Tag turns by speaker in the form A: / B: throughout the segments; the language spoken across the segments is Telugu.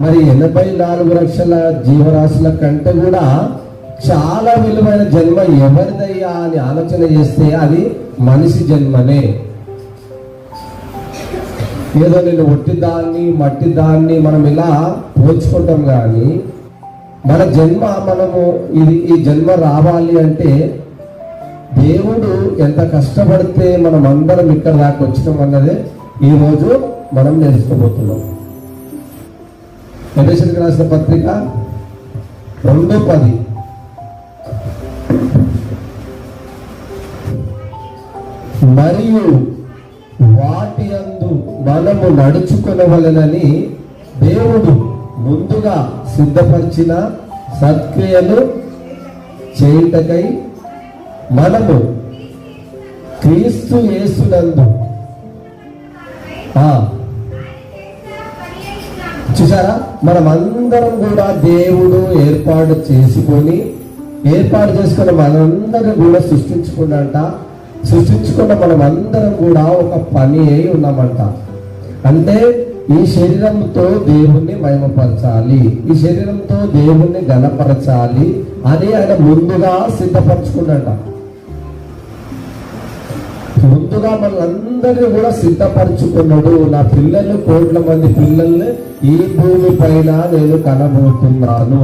A: మరి 84 లక్షల జీవరాశుల కంటే కూడా చాలా విలువైన జన్మ ఎవరిదయ్యా అని ఆలోచన చేస్తే అది మనిషి జన్మనే. ఏదో నేను ఒట్టి దాన్ని మట్టి దాన్ని మనం ఇలా పోల్చుకుంటాం, కానీ మన జన్మ ఈ జన్మ రావాలి అంటే దేవుడు ఎంత కష్టపడితే మనం అందరం ఇక్కడ దాకా వచ్చినాం అన్నదే ఈరోజు మనం నేర్చుకోబోతున్నాం. ఎఫెసీయులకు రాసిన పత్రిక 2:10 మరియు వాటి యందు మనము నడుచుకొనవలెనని దేవుడు ముందుగా సిద్ధపరిచిన సత్క్రియలు చేయుటకై మనము క్రీస్తు యేసునందు చూసారా, మనమందరం కూడా దేవుడు ఏర్పాటు చేసుకొని మనందరం కూడా సృష్టించుకున్న మనమందరం కూడా ఒక పని అయి ఉన్నామంట. అంటే ఈ శరీరంతో దేవుణ్ణి మహిమపరచాలి, ఈ శరీరంతో దేవుణ్ణి ఘనపరచాలి అని ఆయన ముందుగా సిద్ధపరచుకున్నట. ముందుగా మనందరినీ కూడా సిద్ధపరచుకున్నాడు. నా పిల్లలు, కోట్ల మంది పిల్లల్ని ఈ భూమి పైన నేను కనబోతున్నాను.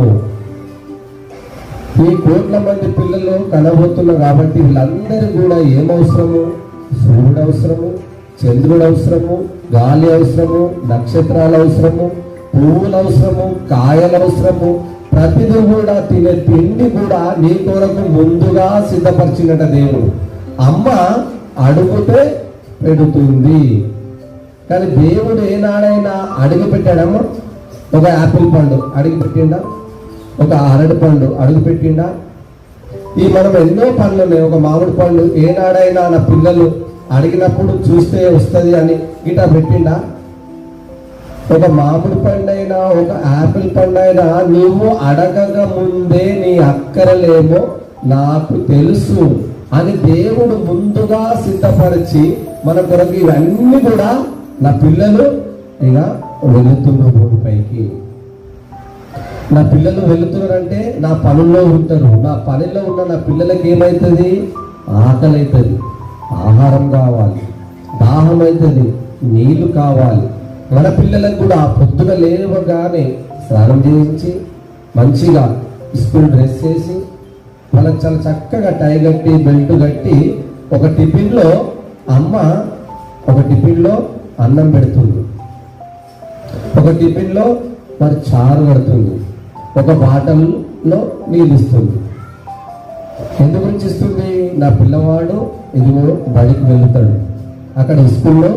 A: ఈ కోట్ల మంది పిల్లలు కనబోతున్నా కాబట్టి వీళ్ళందరూ కూడా ఏమవసరము? సూర్యుడు అవసరము, చంద్రుడు అవసరము, గాలి అవసరము, నక్షత్రాలు అవసరము, పువ్వులు అవసరము, కాయలు అవసరము. ప్రతిదీ కూడా తినే తిండి కూడా నీ కొరకు ముందుగా సిద్ధపరిచినట దేవుడు. అమ్మ అడుగుతే పెడుతుంది, కానీ దేవుడు ఏనాడైనా అడుగు పెట్టాడమ్మా? ఒక యాపిల్ పండు అడుగు పెట్టిండా? ఒక అరటి పండు అడుగు పెట్టిండా? ఈ మనం ఎన్నో పండ్లు ఉన్నాయి. ఒక మామిడి పండు ఏనాడైనా నా పిల్లలు అడిగినప్పుడు చూస్తే వస్తుంది అని గిటా పెట్టిండా? ఒక మామిడి పండు అయినా, ఒక యాపిల్ పండు అయినా నువ్వు అడగక ముందే నీ అక్కరలేమో నాకు తెలుసు అని దేవుడు ముందుగా సిద్ధపరిచి మన కొరకు ఇవన్నీ కూడా నా పిల్లలు ఇక వెళుతున్న భూమిపైకి. నా పిల్లలు వెళుతున్నారంటే నా పనుల్లో ఉంటారు. నా పనిలో ఉన్న నా పిల్లలకి ఏమవుతుంది? ఆకలి అవుతుంది, ఆహారం కావాలి, దాహం అవుతుంది, నీళ్లు కావాలి. మన పిల్లలకు కూడా పొద్దున లేవగానే స్నానం చేయించి మంచిగా స్కూల్ డ్రెస్ చేసి వాళ్ళకి చాలా చక్కగా టై కట్టి బెల్ట్ కట్టి ఒక టిఫిన్లో అమ్మ అన్నం పెడుతుంది, ఒక టిఫిన్లో మరి చారు కడుతుంది, ఒక బాటల్లో నీళ్ళు ఇస్తుంది. ఎందు గురించి ఇస్తుంది? నా పిల్లవాడు ఇదిగో బడికి వెళ్తాడు, అక్కడ స్కూల్లో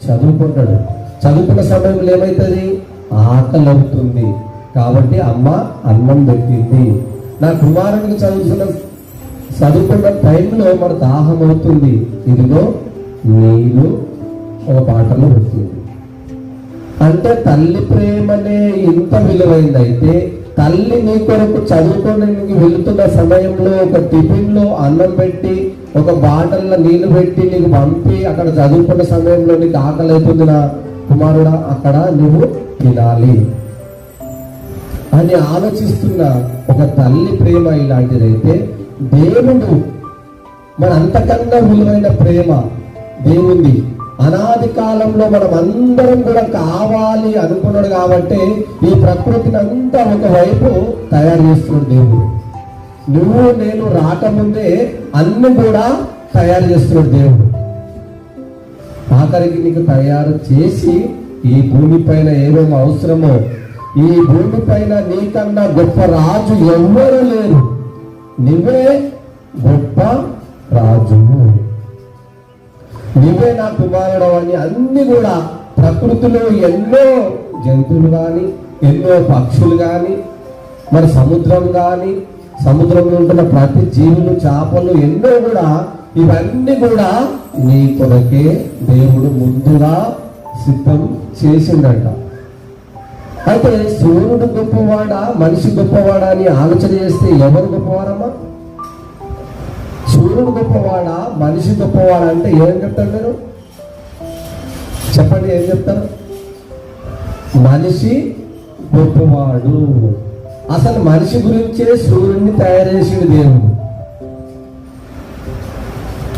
A: చదువుకుంటాడు. చదువుకున్న సమయంలో ఏమవుతుంది? ఆకలి అవుతుంది కాబట్టి అమ్మ అన్నం పెట్టింది. నా కుమారుడికి చదువుకున్న టైంలో మరి దాహం అవుతుంది, ఇదిగో నీళ్ళు ఒక బాటలో పెట్టింది. అంటే తల్లి ప్రేమనే ఇంత విలువైంది. అయితే తల్లి నీ కొరకు చదువుకోవడానికి వెళుతున్న సమయంలో ఒక టిఫిన్లో అన్నం పెట్టి, ఒక బాటల్లో నీళ్లు పెట్టి నీకు పంపి అక్కడ చదువుకున్న సమయంలో నీకు ఆకలి అవుతుంది నా కుమారుడా, అక్కడ నువ్వు తినాలి అని ఆలోచిస్తున్న ఒక తల్లి ప్రేమ ఇలాంటిదైతే దేవుడు మన అంతకన్నా విలువైన ప్రేమ దేవుంది. అనాది కాలంలో మనం అందరం కూడా కావాలి అనుకున్నాడు కాబట్టి ఈ ప్రకృతిని అంతా ఒకవైపు తయారు చేస్తున్నాడు దేవుడు. నువ్వు నేను రాకముందే అన్ని కూడా తయారు చేస్తున్నాడు దేవుడు. ఆఖరికి నీకు తయారు చేసి ఈ భూమి పైన ఏమేమి అవసరమో, ఈ భూమి పైన నీకన్నా గొప్ప రాజు ఎవ్వరూ లేరు, నువ్వే గొప్ప రాజు, నువ్వే నా కుమారుడు అని అన్ని కూడా ప్రకృతిలో ఎన్నో జంతువులు కానీ, ఎన్నో పక్షులు కానీ, మరి సముద్రం కానీ, సముద్రంలో ఉంటున్న ప్రతి జీవులు, చేపలు ఎన్నో కూడా ఇవన్నీ కూడా నీ కొరకే దేవుడు ముందుగా సిద్ధం చేసిండట. అయితే సూర్యుడు గొప్పవాడా మనిషి గొప్పవాడా అని ఆలోచన చేస్తే ఎవరు గొప్పవారమ్మా? సూర్యుడు గొప్పవాడా మనిషి గొప్పవాడా అంటే ఏం చెప్తారు మీరు? చెప్పండి, ఏం చెప్తారు? మనిషి గొప్పవాడు. అసలు మనిషి గురించే సూర్యుడిని తయారు చేసిండు దేవుడు,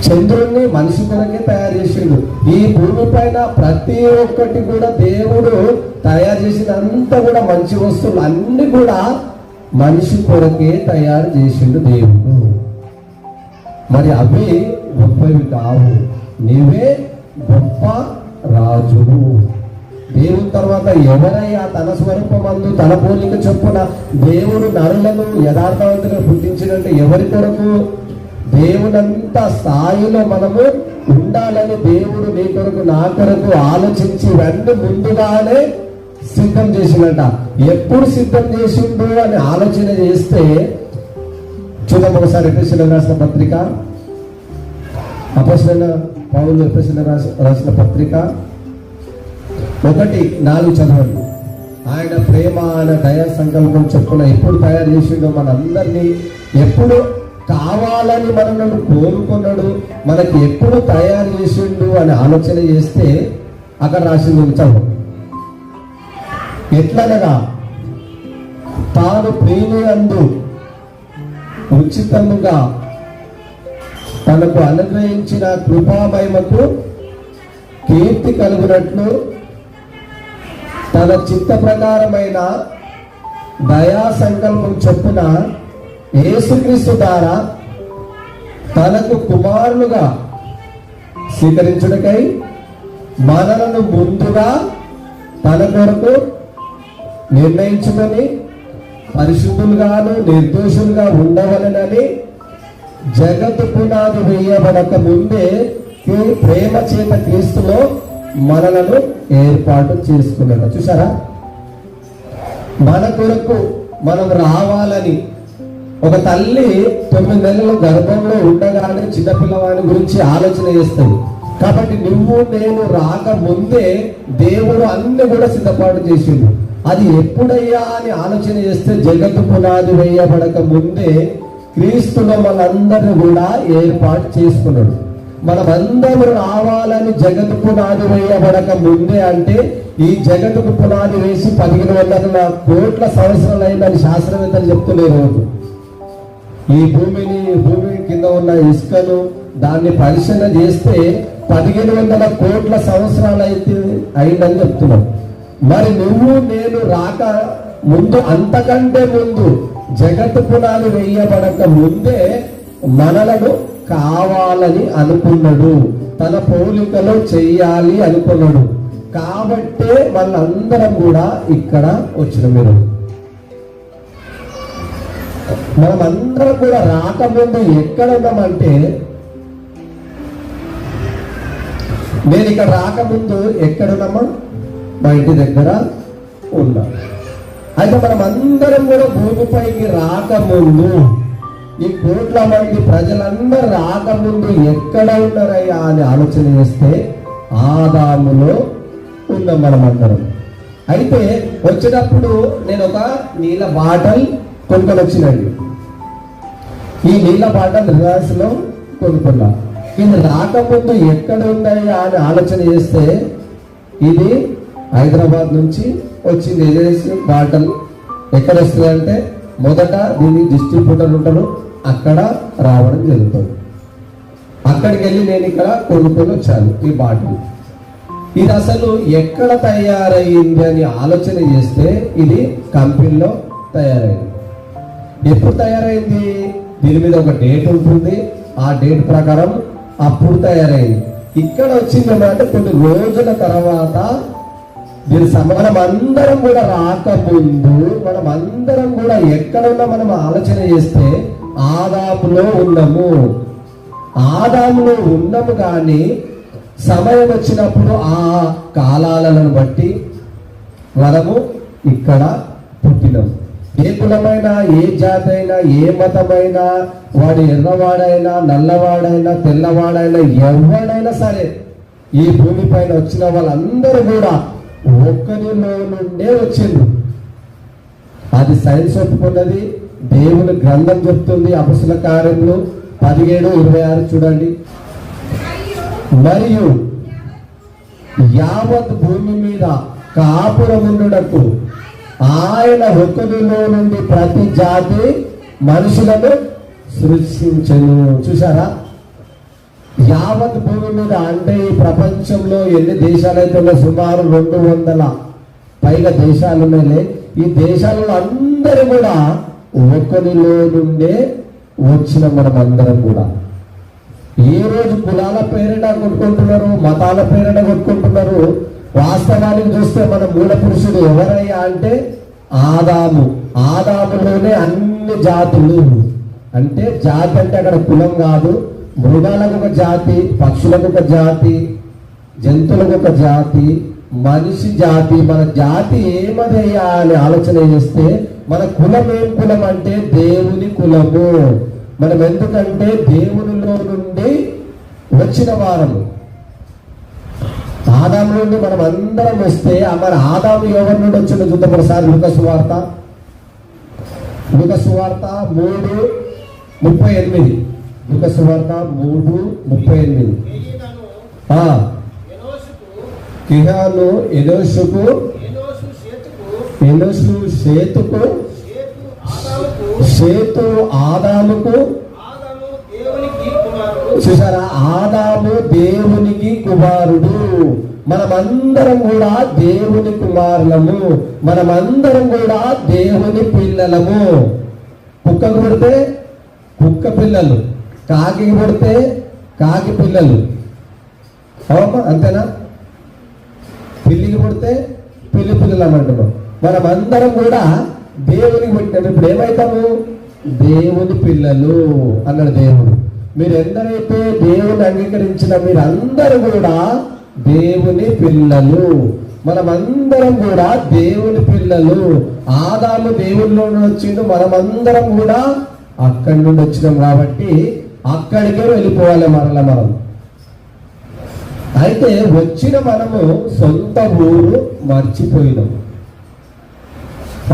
A: చంద్రుణ్ణి మనిషి కొరకే తయారు చేసిండు. ఈ భూమి పైన ప్రతి ఒక్కటి కూడా దేవుడు తయారు చేసినంతా కూడా మంచి వస్తువులు అన్ని కూడా మనిషి కొరకే తయారు చేసిండు దేవుడు. మరి అవి గొప్పవి కావు, నీవే గొప్ప రాజువు. దేవుని తర్వాత ఎవరయ్యా తన స్వరూపమందు తన పోలిక చొప్పున దేవుడు నరులను యథార్థవంతులను పుట్టించినంటే ఎవరి కొరకు? దేవునంత స్థాయిలో మనము ఉండాలని దేవుడు నీ కొరకు నా కొరకు ఆలోచించి ఇవన్నీ ముందుగానే సిద్ధం చేసినట. ఎప్పుడు సిద్ధం చేసిండు అని ఆలోచన చేస్తే చూద్దాం ఒకసారి. ఎఫెసీయులకు రాసిన పత్రిక, అపొస్తలుడైన పౌలు ఎఫెసీయులకు రాసిన పత్రిక 1:4 చదవండి. ఆయన ప్రేమ ఆయన దయా సంకల్పం చొప్పున ఎప్పుడు తయారు చేసిండో మనందరినీ, ఎప్పుడు కావాలని మనల్ని కోరుకున్నాడు, మనకి ఎప్పుడు తయారు చేసిండు అని ఆలోచన చేస్తే అక్కడ రాసింది చదువు. ఎట్లనగా తాను ప్రియులందు ఉచితముగా తనకు అనుగ్రహించిన కృపామహిమకు కీర్తి కలుగునట్లు తన చిత్త ప్రకారమైన దయా సంకల్పం చొప్పున యేసుక్రీస్తు ద్వారా తనకు కుమారులుగా స్వీకరించుటకై మనలను ముందుగా తన కొరకు నిర్ణయించుకొని పరిశుద్ధులుగాను నిర్దోషులుగా ఉండవలనని జగత్తు పునాది వేయబడక ముందే ప్రేమ చేత క్రీస్తులో మనలను ఏర్పాటు చేసుకున్నాడు. చూసారా, మన కొరకు మనం రావాలని ఒక తల్లి 9 నెలలు గర్భంలో ఉండగానే చిన్నపిల్లవాడి గురించి ఆలోచన చేస్తుంది. కాబట్టి నువ్వు నేను రాక ముందే దేవుడు అన్ని కూడా సిద్ధపాటు చేసిండు. అది ఎప్పుడయ్యా అని ఆలోచన చేస్తే జగత్తు పునాది వేయబడక ముందే క్రీస్తులో మనందరినీ కూడా ఏర్పాటు చేసుకున్నాడు. మనమందరూ రావాలని జగత్తు పునాది వేయబడక ముందే అంటే ఈ జగత్తుకు పునాది వేసి 1500 కోట్ల సంవత్సరాలైందని శాస్త్రవేత్తలు చెప్తున్నారు. రోజు ఈ భూమి కింద ఉన్న ఇసుకను దాన్ని పరిశీలన చేస్తే 1500 కోట్ల సంవత్సరాలు అయితే అయిందని చెప్తున్నాం. మరి నువ్వు నేను రాక ముందు, అంతకంటే ముందు జగత్తు పునాది వేయబడక ముందే మనలను కావాలని అనుకున్నాడు, తన పోలికలో చెయ్యాలి అనుకున్నాడు. కాబట్టే వాళ్ళందరం కూడా ఇక్కడ వచ్చిన. మీరు మనమందరం కూడా రాకముందు ఎక్కడ ఉన్నామంటే, నేను ఇక్కడ రాకముందు ఎక్కడున్నామా? మా ఇంటి దగ్గర ఉన్నా. అయితే మనం అందరం కూడా భూమిపైకి రాకముందు, ఈ కోట్ల మంది ప్రజలందరూ రాకముందు ఎక్కడ ఉన్నారయ్యా అని ఆలోచన చేస్తే ఆదాములో ఉన్నాం మనమందరం. అయితే వచ్చేటప్పుడు నేను ఒక నీళ్ళ బాటల్ కొనుక్కొని వచ్చినండి. ఈ నీళ్ళ బాటల్ రిలయన్స్ లో కొనుక్కున్నా. ఇది రాకముందు ఎక్కడ ఉన్నాయా అని ఆలోచన చేస్తే ఇది హైదరాబాద్ నుంచి వచ్చింది. ఏజెన్సీ బాటల్ ఎక్కడ వస్తుంది అంటే మొదట దీన్ని డిస్ట్రిబ్యూటర్ ఉంటారు, అక్కడ రావడం జరుగుతుంది. అక్కడికి వెళ్ళి నేను ఇక్కడ కొనుక్కొని వచ్చాను ఈ బాటిల్. ఇది అసలు ఎక్కడ తయారయ్యింది అని ఆలోచన చేస్తే ఇది కంపెనీలో తయారైంది. ఎప్పుడు తయారైంది? దీని మీద ఒక డేట్ ఉంటుంది, ఆ డేట్ ప్రకారం అప్పుడు తయారైంది. ఇక్కడ వచ్చిందంటే కొన్ని రోజుల తర్వాత దీని మనం అందరం కూడా రాకముందు మనం అందరం కూడా ఎక్కడ ఉన్నా మనం ఆలోచన చేస్తే ఆదాములో ఉన్నాము. ఆదాములో ఉన్నాము, కానీ సమయం వచ్చినప్పుడు ఆ కాలాలను బట్టి మనము ఇక్కడ పుట్టినాము. ఏ కులమైనా, ఏ జాతి అయినా, ఏ మతమైనా, వాడు ఎర్రవాడైనా, నల్లవాడైనా, తెల్లవాడైనా, ఎవడైనా సరే ఈ భూమి పైన వచ్చిన వాళ్ళందరూ కూడా ఒక్కరిలో నుండే వచ్చింది. అది సైన్స్ ఒప్పుకున్నది, దేవుని గ్రంథం చెప్తుంది. అపొస్తలుల కార్యములు 17:26 చూడండి. మరియు యావత్ భూమి మీద కాపురముండుటకు ఆయన ఒకరిలో నుండి ప్రతి జాతి మనుషులను సృష్టించెను. చూసారా, యావత్ భూమి మీద అంటే ఈ ప్రపంచంలో ఎన్ని దేశాలైతే ఉన్నాయో సుమారు 200 పైగా దేశాలు ఉన్నాయి. ఈ దేశాలలో అందరూ కూడా ఒకరిలో నుండే వచ్చిన మనం అందరం కూడా. ఏ రోజు కులాల పేరిట కొట్టుకుంటున్నారు, మతాల పేరిట కొట్టుకుంటున్నారు. వాస్తవానికి చూస్తే మన మూల పురుషుడు ఎవరయ్యా అంటే ఆదాము. ఆదాములోనే అన్ని జాతులు. అంటే జాతి అంటే అక్కడ కులం కాదు, మృగాలకు ఒక జాతి, పక్షులకు ఒక జాతి, జంతువులకు ఒక జాతి, మనిషి జాతి. మన జాతి ఏమదయ్యా అని ఆలోచన చేస్తే మన కులం ఏం కులం అంటే దేవుని కులము. మనం ఎందుకంటే దేవునిలో నుండి వచ్చిన వారము. ఆదాము నుండి మనం అందరం వస్తే మరి ఆదాము ఎవరి నుండి వచ్చిందో చూద్దాం ఒకసారి. లూకా సువార్త 3:38. లూకా సువార్త 3:38. కిహాను ఎనోషుకు, ఎనోషు షేతుకు, షేతు ఆదాముకు. చూసారా, ఆదాము దేవునికి కుమారుడు. మనమందరం కూడా దేవుని కుమారులము, మనమందరం కూడా దేవుని పిల్లలము. కుక్కకు పుడితే కుక్క పిల్లలు, కాకి పుడితే కాకి పిల్లలు, అవునా? అంతేనా? పిల్లికి పుడితే పిల్లి పిల్లలు అన్నట్టు మనమందరం కూడా దేవునికి పుట్టినాం. ఇప్పుడు ఏమైతాము? దేవుని పిల్లలు అన్నాడు దేవుడు. మీరు ఎందరైతే దేవుని అంగీకరించిన మీరందరూ కూడా దేవుని పిల్లలు. మనమందరం కూడా దేవుని పిల్లలు. ఆదాము దేవునిలో నుండి వచ్చిండు, మనమందరం కూడా అక్కడి నుండి వచ్చినాం కాబట్టి అక్కడికే వెళ్ళిపోవాలి మరల మనం. అయితే వచ్చిన మనము సొంత ఊరు మర్చిపోయినాం.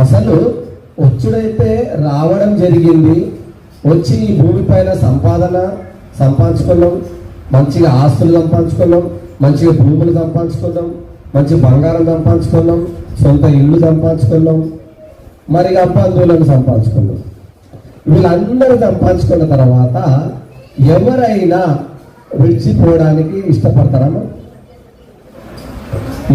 A: అసలు వచ్చుడైతే రావడం జరిగింది, వచ్చి ఈ భూమి పైన సంపాదించుకున్నాం, మంచిగా ఆస్తులు సంపాదించుకున్నాం, మంచిగా భూములు సంపాదించుకున్నాం, మంచి బంగారం సంపాదించుకున్నాం, సొంత ఇల్లు సంపాదించుకున్నాం, మరి బంధువులను సంపాదించుకున్నాం. వీళ్ళందరూ సంపాదించుకున్న తర్వాత ఎవరైనా విడిచిపోవడానికి ఇష్టపడతారమ్మా?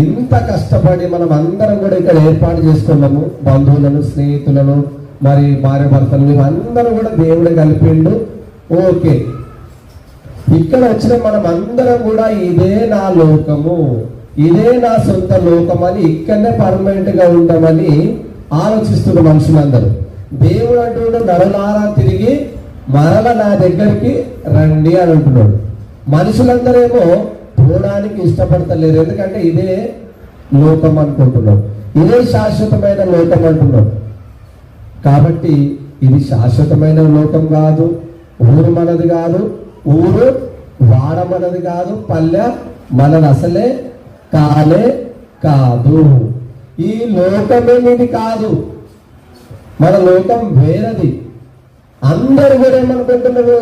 A: ఇంత కష్టపడి మనం అందరం కూడా ఇక్కడ ఏర్పాటు చేసుకున్నాము, బంధువులను, స్నేహితులను, మరి భార్య భర్తలు, అందరూ కూడా దేవుడే కలిపిండు. ఓకే, ఇక్కడ వచ్చిన మనం అందరం కూడా ఇదే నా లోకము, ఇదే నా సొంత లోకం అని ఇక్కడనే పర్మనెంట్ గా ఉండమని ఆలోచిస్తున్న మనుషులందరూ. దేవుడు అంటున్నాడు, నరులారా తిరిగి మరల నా దగ్గరికి రండి అని అంటున్నాడు. మనుషులందరేమో పోవడానికి ఇష్టపడతలేరు, ఎందుకంటే ఇదే లోకం అనుకుంటున్నాడు, ఇదే శాశ్వతమైన లోకం అంటున్నాడు. కాబట్టి ఇది శాశ్వతమైన లోకం కాదు, ఊరు మనది కాదు, ఊరు వాడ మనది కాదు, పల్లె మనది అసలే కాదు. ఈ లోకమే ఇది కాదు, మన లోకం వేరది. అందరు కూడా ఏమనుకుంటున్నారు,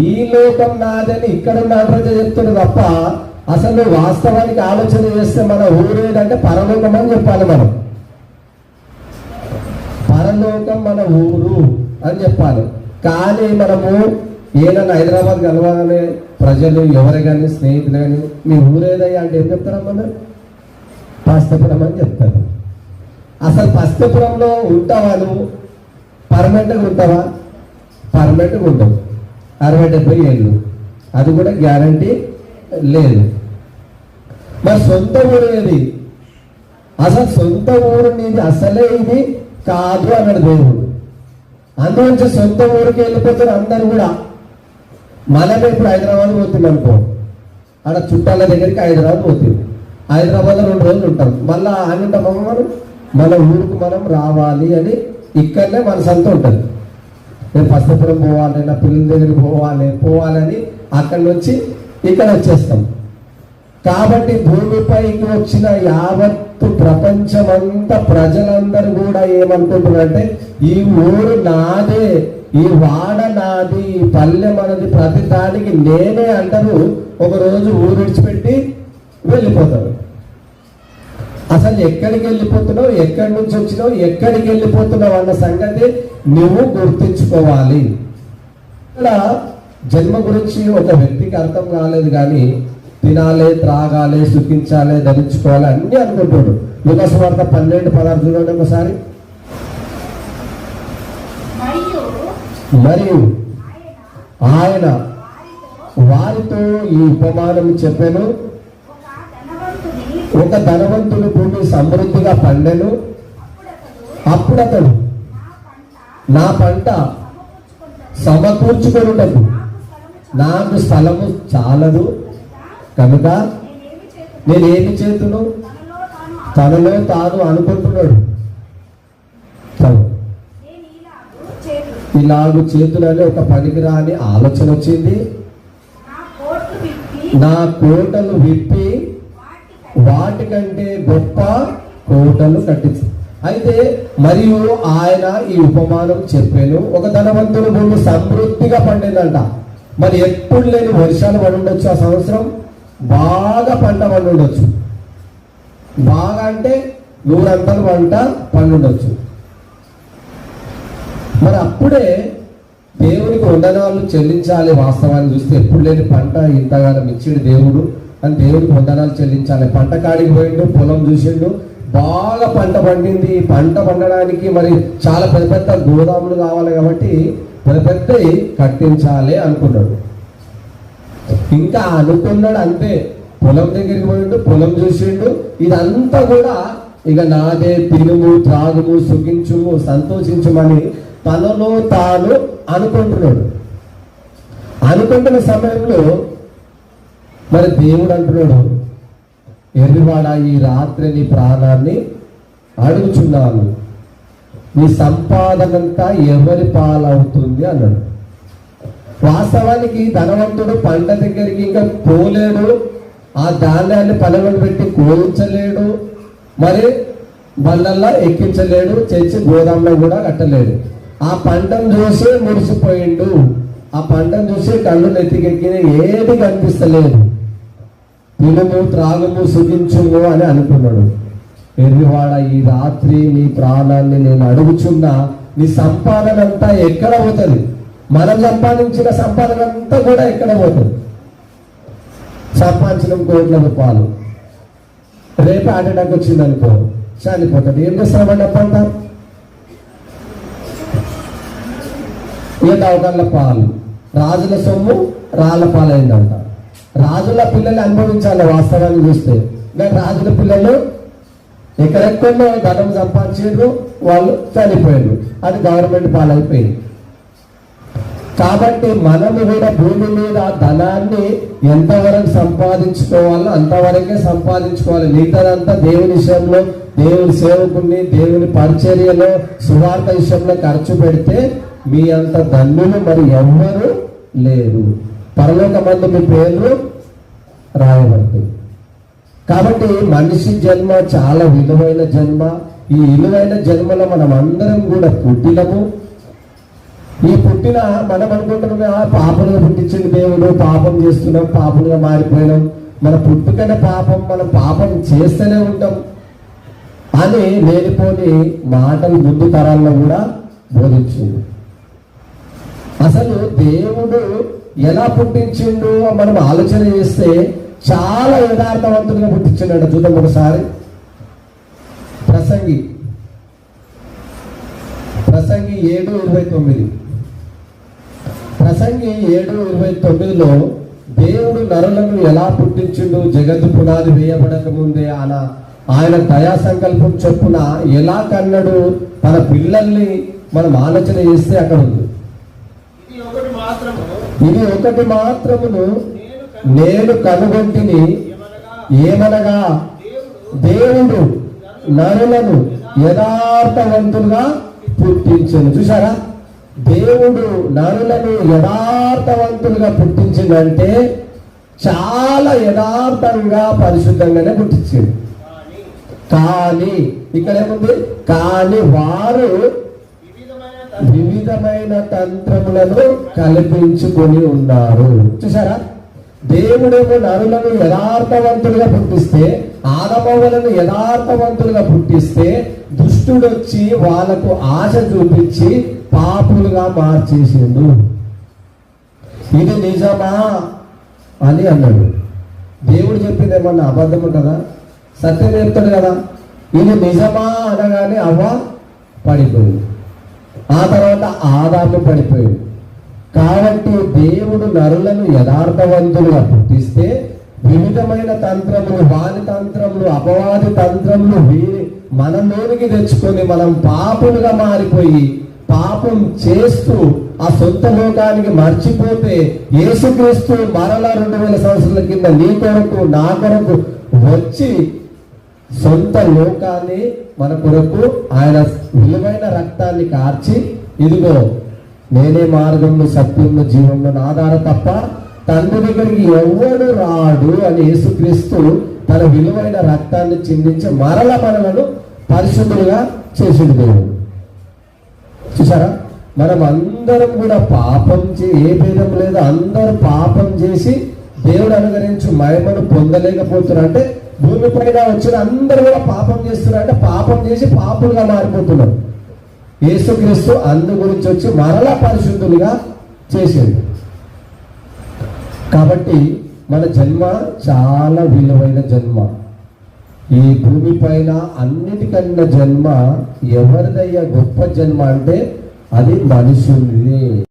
A: ఈ లోకం నాదని ఇక్కడ ఉన్న ప్రజ చెప్తున్నారు తప్ప అసలు వాస్తవానికి ఆలోచన చేస్తే మన ఊరు ఏదంటే పరలోకం అని చెప్పాలి. మనం పరలోకం మన ఊరు అని చెప్పాలి. కానీ మనము ఏదైనా హైదరాబాద్ కలవాలనే ప్రజలు ఎవరు కానీ స్నేహితులు కానీ మీ ఊరేదయ్యా అంటే ఏం చెప్తారమ్మా? పాస్తపురం అని చెప్తారు. అసలు పాస్తపురంలో ఉంటావా నువ్వు? పర్మనెంట్గా ఉంటావా? పర్మనెంట్గా ఉండవు. 60-70 ఏళ్ళు, అది కూడా గ్యారంటీ లేదు. మరి సొంత ఊరు ఏది? అసలు సొంత ఊరు నీది అసలే ఇది కాదు అన్నాడు దేవుడు. అందులోంచి సొంత ఊరికి వెళ్ళిపోతారు అందరు కూడా. మనమే ఇప్పుడు హైదరాబాద్ పోతుంది అనుకో, అక్కడ చుట్టాల దగ్గరికి హైదరాబాద్ పోతుంది. హైదరాబాద్లో 2 రోజులు ఉంటాం, మళ్ళీ అని ఉంటామా మనం? మన ఊరికి మనం రావాలి అని ఇక్కడనే మన సొంత ఉంటుంది. నేను పస్తపురం పోవాలి, నా పిల్లల దగ్గరికి పోవాలని అక్కడి నుంచి ఇక్కడ వచ్చేస్తాం. కాబట్టి భూమిపైకి వచ్చిన యావత్తు ప్రపంచమంతా ప్రజలందరూ కూడా ఏమనుకుంటున్నారంటే ఈ ఊరు నాదే, ఈ వాడ నాది, ఈ పల్లె మనది, ప్రతి దానికి నేనే అంటారు. ఒకరోజు ఊరు విడిచిపెట్టి వెళ్ళిపోతారు. అసలు ఎక్కడికి వెళ్ళిపోతున్నావు, ఎక్కడి నుంచి వచ్చినావు, ఎక్కడికి వెళ్ళిపోతున్నావు అన్న సంగతి నువ్వు గుర్తించుకోవాలి. ఇక్కడ జన్మ గురించి ఒక వ్యక్తికి అర్థం కాలేదు కానీ తినాలి, త్రాగాలి, సుఖించాలి, ధరించుకోవాలి అన్ని అనుకుంటాడు. లుకాసు వార్త 12:16 ఒకసారి. మరియు ఆయన వారితో ఈ ఉపమానం చెప్పాను. ఒక ధనవంతుడు భూమి సమృద్ధిగా పండెను. అప్పుడు అతడు నా పంట సమకూర్చుకొనుటకు నాకు స్థలము చాలదు కనుక నేనేమి చేతును తనలో తాను అనుకుంటున్నాడు. ఇలాగు చేతులని ఒక పనికిరాని ఆలోచన వచ్చింది. నా కోటలు విప్పి వాటికంటే గొప్ప కోటలు కట్టించు. అయితే మరియు ఆయన ఈ ఉపమానం చెప్పాను. ఒక ధనవంతుడు భూమి సమృద్ధిగా పండిందంట. మరి ఎప్పుడు లేని వర్షాలు పడి ఉండొచ్చు, ఆ సంవత్సరం బాగా పంట పండి ఉండొచ్చు. బాగా అంటే 100 అంతలు పంట పండుండొచ్చు. మరి అప్పుడే దేవునికి వందనాలు చెల్లించాలి. వాస్తవాన్ని చూస్తే ఎప్పుడు లేని పంట ఇంతగానో ఇచ్చిండు దేవుడు అని దేవుడికి వందనాలు చెల్లించాలి. పంట కాడికి పోయిండు, పొలం చూసిండు, బాగా పంట పండింది. పంట పండడానికి మరి చాలా పెద్ద పెద్ద గోదాములు కావాలి కాబట్టి పెద్ద పెద్దవి కట్టించాలి అనుకున్నాడు. ఇంకా అనుకున్నాడు అంతే. పొలం దగ్గరికి పోయిండు, పొలం చూసిండు, ఇదంతా కూడా ఇక నాదే, తినుము, త్రాగుము, సుఖించుము, సంతోషించుమని తనలో తాను అనుకుంటున్నాడు. అనుకుంటున్న సమయంలో మరి దేవుడు అంటున్నాడు, ఎర్రివాడ ఈ రాత్రి నీ ప్రాణాన్ని అడుగుచున్నాను, నీ సంపాదనంతా ఎవరి పాలవుతుంది అన్నాడు. వాస్తవానికి ధనవంతుడు పంట దగ్గరికి ఇంకా పోలేడు, ఆ ధాన్యాన్ని పనులను పెట్టి కోల్చలేడు, మరి బండల్లా ఎక్కించలేడు, తెచ్చి గోదాంలో కూడా కట్టలేడు. ఆ పంటను చూసి మురిసిపోయిండు. ఆ పంటను చూసి కళ్ళు నెత్తికెక్కిన ఏది కనిపిస్తలేదు. తినుము, త్రాగుము, సుఖించుము అని అనుకున్నాడు. ఎర్రివాడ ఈ రాత్రి నీ ప్రాణాన్ని నేను అడుగుచున్నా, నీ సంపాదన అంతా ఎక్కడ పోతుంది? మనం సంపాదించిన సంపాదన అంతా కూడా ఎక్కడ పోతుంది? సంపాదించిన కోట్ల రూపాయలు రేపు హార్ట్ అటాక్ వచ్చింది అనుకో, చనిపోతుంది. ఏం చేస్తామండి అప్పంతా? ఏ దవకాళ్ళ పాలు, రాజుల సొమ్ము రాళ్ళ పాలైందంట. రాజుల పిల్లలు అనుభవించాలి వాస్తవాన్ని చూస్తే. కానీ రాజుల పిల్లలు ఎక్కడెక్కడో ధనం సంపాదించారు, వాళ్ళు చనిపోయారు, అది గవర్నమెంట్ పాలైపోయింది. కాబట్టి మనము కూడా భూమి మీద ధనాన్ని ఎంతవరకు సంపాదించుకోవాలో అంతవరకే సంపాదించుకోవాలి. మిగతాదంతా దేవుని విషయంలో, దేవుని సేవకుని, దేవుని పరిచర్యలో, సువార్త విషయంలో ఖర్చు పెడితే మీ అంత ధన్యులు మరి ఎవ్వరు లేరు. పరలోకమందు మీ పేర్లు రాయబడతాయి. కాబట్టి మనిషి జన్మ చాలా విలువైన జన్మ. ఈ విలువైన జన్మలో మనం అందరం కూడా పుట్టినము. ఈ పుట్టిన మనం అనుకుంటున్నాం పాపలుగా పుట్టించింది దేవుడు, పాపం చేస్తున్నాం, పాపలుగా మారిపోయినాం, మన పుట్టుకనే పాపం, మనం పాపం చేస్తూనే ఉంటాం అని లేనిపోని మాటలు ముందు తరాల్లో కూడా బోధించింది. అసలు దేవుడు ఎలా పుట్టించిండు మనం ఆలోచన చేస్తే చాలా యథార్థవంతులుగా పుట్టించిండు. చూద్దాం ఒకసారి. ప్రసంగి 7:29. ప్రసంగి 7:29లో దేవుడు నరులను ఎలా పుట్టించిండు, జగత్తు పునాది వేయబడక ముందే ఆయన దయా సంకల్పం చొప్పున ఎలా కన్నాడు తన పిల్లల్ని మనం ఆలోచన చేస్తే అక్కడ ఉంది. ఇది ఒకటి మాత్రమును నేను కనుగొంటిని, ఏమనగా దేవుడు నరులను యథార్థవంతులుగా పుట్టించను. చూసారా, దేవుడు నరులను యథార్థవంతులుగా పుట్టించిందంటే చాలా యథార్థంగా పరిశుద్ధంగానే పుట్టించింది. కానీ ఇక్కడ ఏముంది? కానీ వారు వివిధమైన తంత్రములను కల్పించుకొని ఉన్నారు. చూసారా, దేవుడేమో నరులను యథార్థవంతులుగా పుట్టిస్తే, ఆదమవ్వలను యథార్థవంతులుగా పుట్టిస్తే, దుష్టుడొచ్చి వాళ్ళకు ఆశ చూపించి పాపులుగా మార్చేసిండు. ఇది నిజమా అని అన్నాడు. దేవుడు చెప్పింది ఏమన్నా అబద్ధం ఉంటుందా? సత్యం చెప్తాడు కదా. ఇది నిజమా అనగానే అవ్వ పడిపోయింది, ఆ తర్వాత ఆదాము పడిపోయింది. కాబట్టి దేవుడు నరులను యథార్థవంతులుగా పుట్టిస్తే వివిధమైన తంత్రములు, వాని తంత్రములు, అపవాది తంత్రములు మనలోనికి తెచ్చుకొని మనం పాపులుగా మారిపోయి పాపం చేస్తూ ఆ సొంత లోకానికి మర్చిపోతే, యేసుక్రీస్తు మరలా 2000 సంవత్సరాల కింద నీ కొరకు నా కొరకు వచ్చి సొంత లోకాన్ని మన కొరకు ఆయన విలువైన రక్తాన్ని కార్చి, ఇదిగో నేనే మార్గంలో సత్యంలో జీవంలో నా ఆధార తప్ప తండ్రి దగ్గరికి ఎవడు రాడు అని యేసుక్రీస్తు తన విలువైన రక్తాన్ని చిందించి మరల మనలను పరిశుద్ధులుగా చేసిండు దేవుడు. చూసారా, మనం అందరం కూడా పాపం ఏ భేదం లేదు, అందరూ పాపం చేసి దేవుడు అనుగ్రహించి మహిమను పొందలేకపోతున్నారు. అంటే భూమిపైన వచ్చిన అందరూ కూడా పాపం చేస్తున్నారు, అంటే పాపం చేసి పాపులుగా మారిపోతున్నారు. యేసుక్రీస్తు అందు గురించి వచ్చి మరలా పరిశుద్ధులుగా చేసింది. కాబట్టి మన జన్మ చాలా విలువైన జన్మ. ఈ భూమి పైన అన్నిటికన్నా జన్మ ఎవరిదయ్యా గొప్ప జన్మ అంటే అది మనుషునిది.